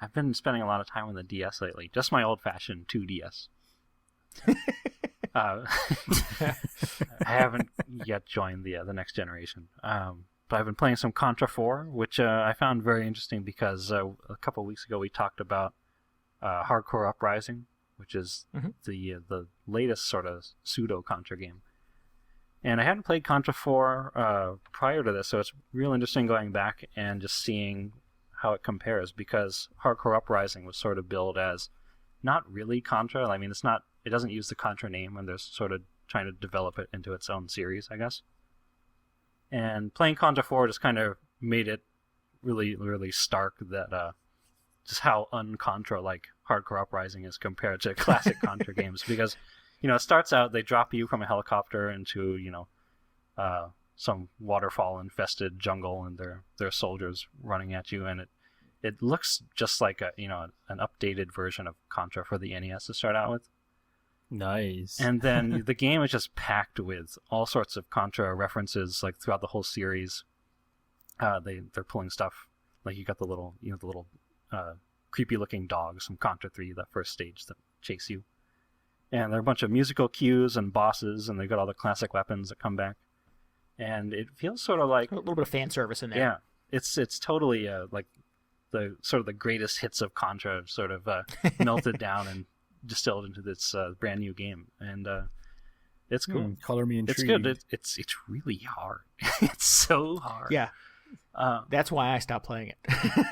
I've been spending a lot of time on the DS lately. Just my old-fashioned 2DS. I haven't yet joined the next generation. But I've been playing some Contra 4, which I found very interesting because a couple of weeks ago we talked about Hardcore Uprising, which is the latest sort of pseudo-Contra game. And I hadn't played Contra 4 prior to this, so it's real interesting going back and just seeing how it compares, because Hardcore Uprising was sort of billed as not really Contra. I mean, it doesn't use the Contra name, and they're sort of trying to develop it into its own series, I guess. And playing Contra 4 just kind of made it really, really stark that just how un-Contra-like Hardcore Uprising is compared to classic Contra games, because it starts out, they drop you from a helicopter into, some waterfall-infested jungle, and there are soldiers running at you, and it looks just like an updated version of Contra for the NES to start out with. Nice. And then the game is just packed with all sorts of Contra references, like throughout the whole series. They're pulling stuff, like you got the little creepy-looking dogs from Contra 3, that first stage that chase you. And there are a bunch of musical cues and bosses, and they've got all the classic weapons that come back. And it feels sort of like a little bit of fan service in there. Yeah, it's totally like the sort of the greatest hits of Contra sort of melted down and distilled into this brand new game, and it's cool. Color me intrigued. It's good. It's really hard. It's so hard. Yeah, that's why I stopped playing it.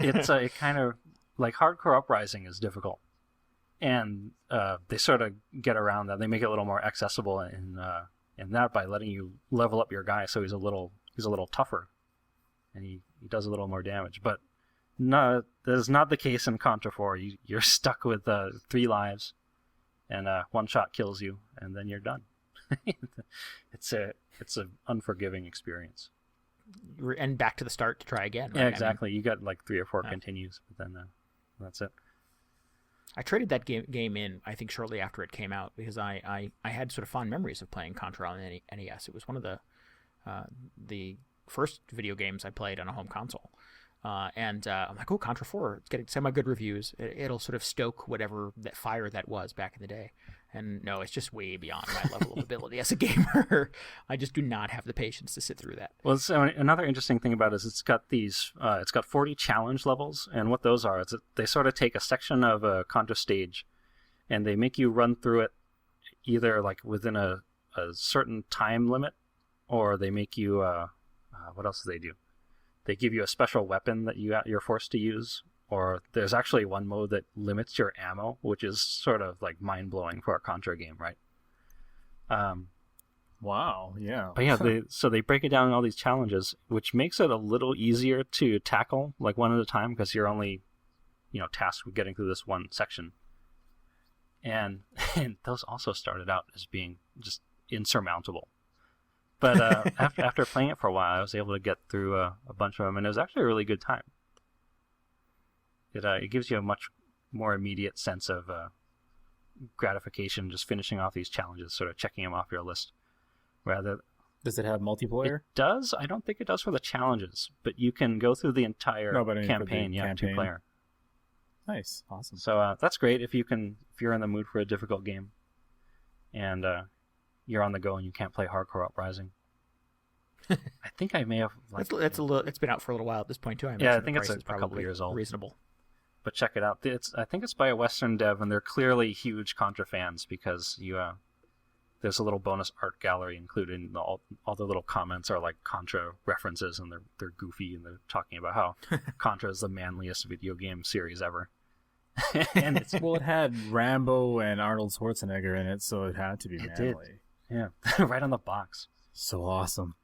It kind of like Hardcore Uprising is difficult. And they sort of get around that. They make it a little more accessible in that by letting you level up your guy so he's a little tougher, and he does a little more damage. But no, that is not the case in Contra 4. You're stuck with 3 lives, and one shot kills you, and then you're done. It's an unforgiving experience. And back to the start to try again. Right? Yeah, exactly. You got like 3 or 4 continues, but then that's it. I traded that game in, I think, shortly after it came out, because I had sort of fond memories of playing Contra on the NES. It was one of the first video games I played on a home console. And I'm like, oh, Contra 4, it's getting semi-good reviews. It'll sort of stoke whatever that fire that was back in the day. And no, it's just way beyond my level of ability as a gamer. I just do not have the patience to sit through that. Well, so another interesting thing about it is it's got 40 challenge levels, and what those are is that they sort of take a section of a Contra stage, and they make you run through it either like within a certain time limit, or they make you what else do they do? They give you a special weapon that you're forced to use, or there's actually one mode that limits your ammo, which is sort of like mind-blowing for a Contra game, right? Wow, yeah. But yeah, they break it down in all these challenges, which makes it a little easier to tackle, like one at a time, because you're only, tasked with getting through this one section. And those also started out as being just insurmountable. But after playing it for a while, I was able to get through a bunch of them, and it was actually a really good time. It gives you a much more immediate sense of gratification just finishing off these challenges, sort of checking them off your list. Does it have multiplayer? It does. I don't think it does for the challenges, but you can go through the entire campaign. Yeah, 2-player. Nice, awesome. So that's great if you're in the mood for a difficult game, and you're on the go and you can't play Hardcore Uprising. I think I may have. It's been out for a little while at this point too. I think it's a couple of years old. Reasonable. But check it out. I think it's by a Western dev, and they're clearly huge Contra fans, because there's a little bonus art gallery included. And all the little comments are like Contra references, and they're goofy, and they're talking about how Contra is the manliest video game series ever. And it had Rambo and Arnold Schwarzenegger in it, so it had to be manly. Did. Yeah, right on the box. So awesome.